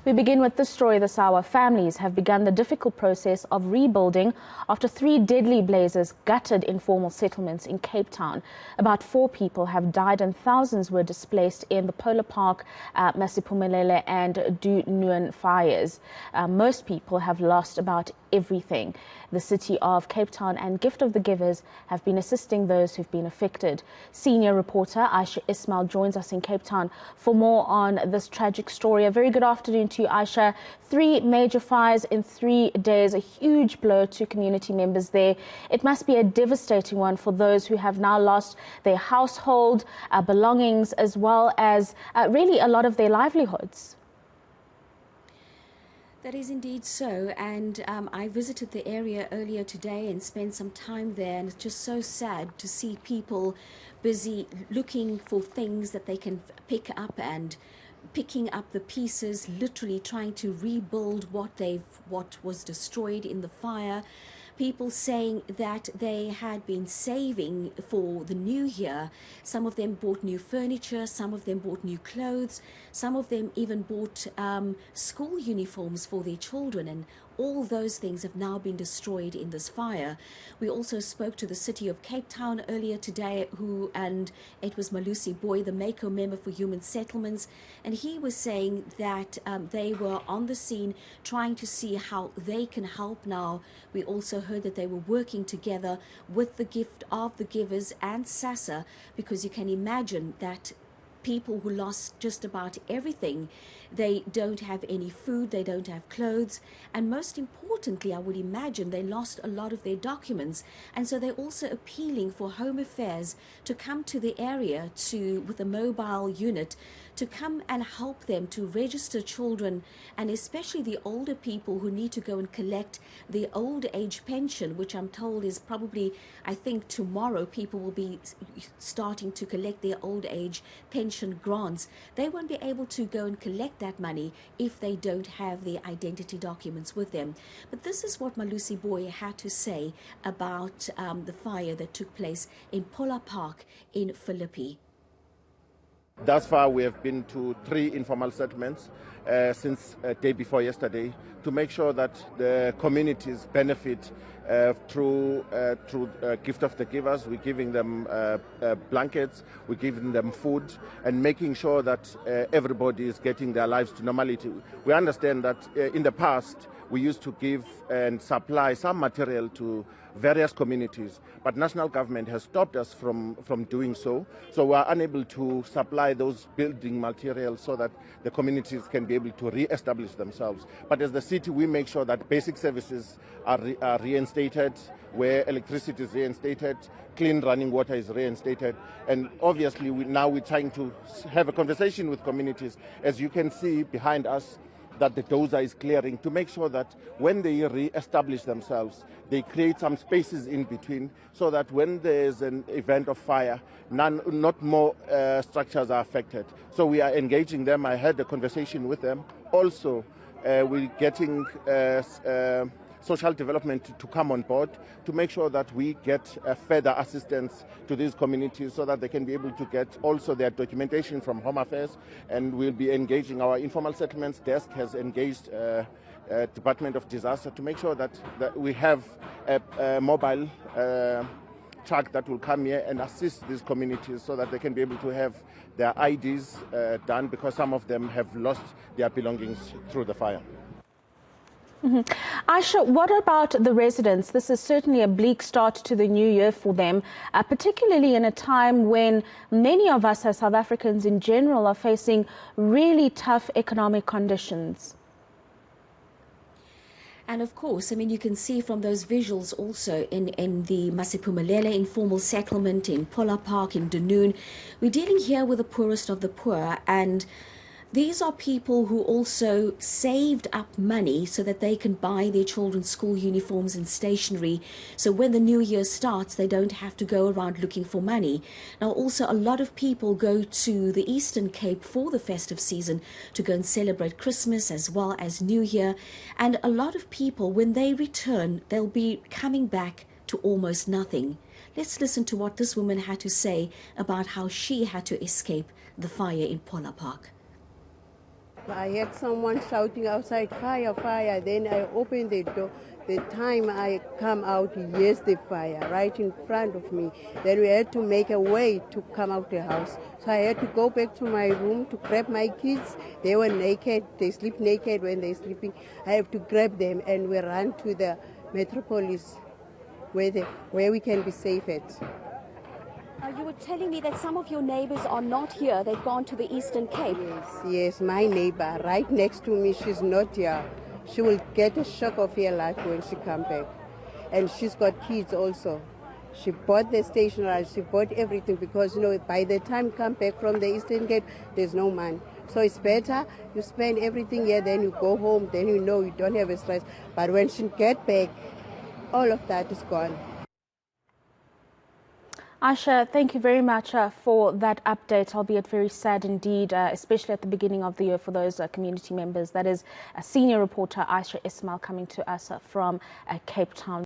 We begin with this story this hour. Families have begun the difficult process of rebuilding after 3 deadly blazes gutted informal settlements in Cape Town. About 4 people have died and thousands were displaced in the Polar Park, Masiphumelele and Dunoon fires. Most people have lost about everything. The city of Cape Town and Gift of the Givers have been assisting those who've been affected. Senior reporter Ayesha Ismail joins us in Cape Town for more on this tragic story. A very good afternoon to you, Ayesha. 3 major fires in 3 days, a huge blow to community members there. It must be a devastating one for those who have now lost their household, belongings, as well as really a lot of their livelihoods. That is indeed so, and I visited the area earlier today and spent some time there, and it's just so sad to see people busy looking for things that they can pick up and picking up the pieces, literally trying to rebuild what was destroyed in the fire. People saying that they had been saving for the new year. Some of them bought new furniture, some of them bought new clothes, some of them even bought school uniforms for their children, and all those things have now been destroyed in this fire. We also spoke to the city of Cape Town earlier today, and it was Malusi Boy, the Mako member for Human Settlements, and he was saying that they were on the scene trying to see how they can help now. We also heard that they were working together with the Gift of the Givers and SASSA, because you can imagine that people who lost just about everything, they don't have any food, they don't have clothes, and most importantly, I would imagine they lost a lot of their documents. And so they're also appealing for Home Affairs to come to the area with a mobile unit to come and help them to register children, and especially the older people who need to go and collect the old age pension, which I'm told is probably, I think tomorrow people will be starting to collect their old age pension grants. They won't be able to go and collect that money if they don't have their identity documents with them. But this is what Malusi Boy had to say about the fire that took place in Polar Park in Philippi. Thus far, we have been to 3 informal settlements since day before yesterday to make sure that the communities benefit through Gift of the Givers. We're giving them blankets, we're giving them food, and making sure that everybody is getting their lives to normality. We understand that in the past, we used to give and supply some material to various communities, but national government has stopped us from doing so. So we are unable to supply those building materials so that the communities can be able to re-establish themselves. But as the city, we make sure that basic services are reinstated, where electricity is reinstated, clean running water is reinstated, and obviously now we're trying to have a conversation with communities. As you can see behind us, that the dozer is clearing to make sure that when they re-establish themselves, they create some spaces in between so that when there's an event of fire, not more structures are affected. So we are engaging them. I had a conversation with them. Also, we're getting social development to come on board to make sure that we get further assistance to these communities so that they can be able to get also their documentation from Home Affairs. And we'll be engaging our informal settlements desk, has engaged Department of Disaster to make sure that we have a mobile truck that will come here and assist these communities so that they can be able to have their IDs done, because some of them have lost their belongings through the fire. Ayesha, what about the residents? This is certainly a bleak start to the new year for them, particularly in a time when many of us as South Africans in general are facing really tough economic conditions. And of course, I mean, you can see from those visuals also in the Masiphumelele informal settlement, in Polar Park, in Dunoon, we're dealing here with the poorest of the poor, and these are people who also saved up money so that they can buy their children's school uniforms and stationery. So when the new year starts, they don't have to go around looking for money. Now, also, a lot of people go to the Eastern Cape for the festive season to go and celebrate Christmas as well as New Year. And a lot of people, when they return, they'll be coming back to almost nothing. Let's listen to what this woman had to say about how she had to escape the fire in Polar Park. I heard someone shouting outside, fire, fire. Then I opened the door. The time I come out, yes, the fire right in front of me. Then we had to make a way to come out the house. So I had to go back to my room to grab my kids. They were naked. They sleep naked when they're sleeping. I have to grab them, and we ran to the metropolis where we can be safe at. You were telling me that some of your neighbors are not here. They've gone to the Eastern Cape. Yes, my neighbor right next to me, she's not here. She will get a shock of her life when she comes back. And she's got kids also. She bought the stationery, she bought everything because, by the time you come back from the Eastern Cape, there's no money. So it's better you spend everything here, then you go home, then you don't have a stress. But when she get back, all of that is gone. Ayesha, thank you very much for that update, albeit very sad indeed, especially at the beginning of the year for those community members. That is a senior reporter, Ayesha Ismail, coming to us from Cape Town.